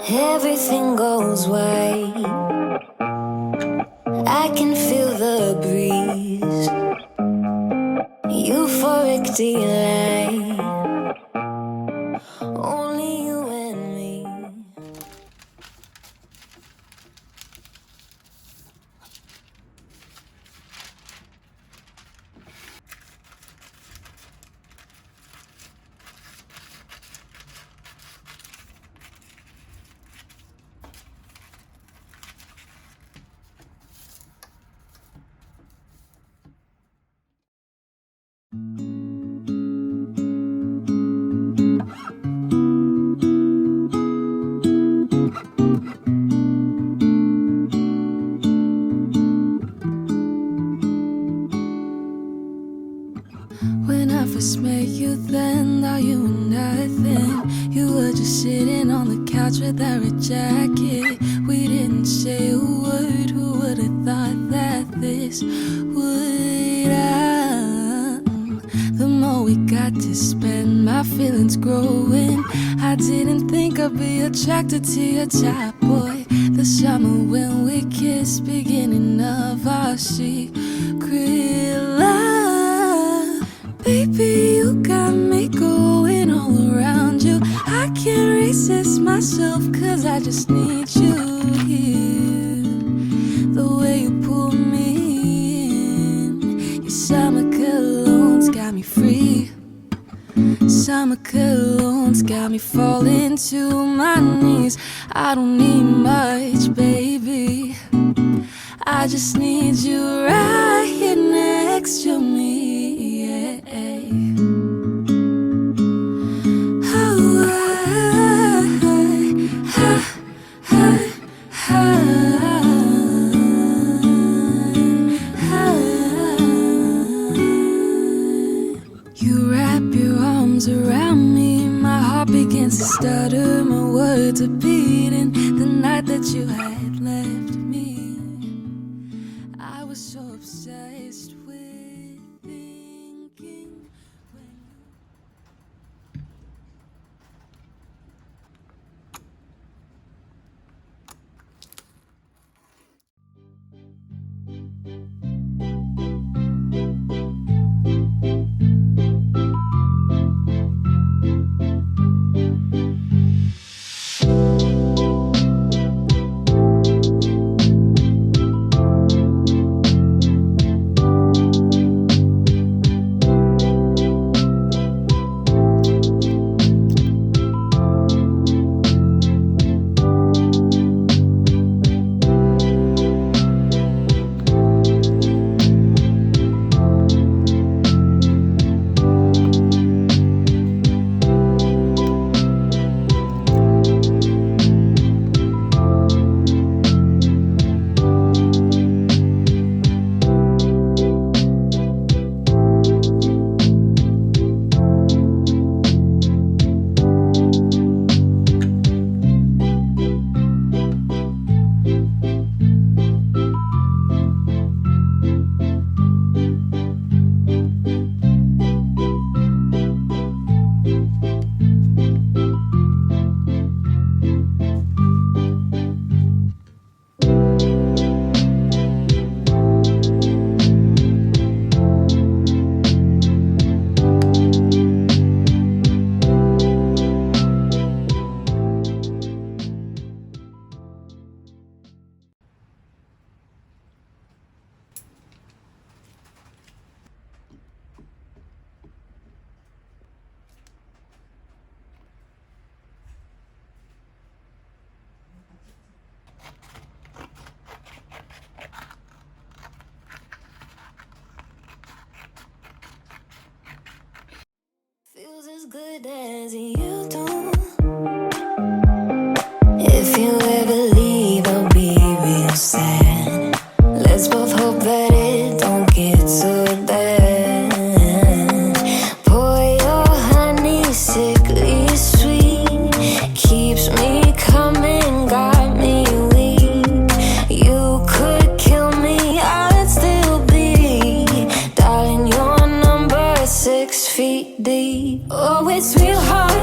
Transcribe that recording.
everything goes white. I can feel the breeze, euphoric delight. Only you and me. When I first met you then, thought you were nothing. You were just sitting on the couch without a jacket. We didn't say a word, who would have thought that this would happen? The more we got to spend, my feelings growing. I didn't think I'd be attracted to your type, boy. The summer when we kissed, beginning of our secret love. Baby, you got me going all around you. I can't resist myself, cause I just need you here. The way you pull me in, your summer cologne's got me free. Summer cologne's got me falling to my knees. I don't need much, baby, I just need you right here next to me. You wrap your arms around me, my heart begins to stutter, my words are beating. The night that you had left me, I was so obsessed with thinking when feels as good as you do. If you ever leave, I'll be real sad. Let's both hope that it don't get so bad. Pour your honey, sickly sweet, keeps me coming, got me weak. You could kill me, I'd still be, darling, your number 6 feet deep. Oh, it's real hard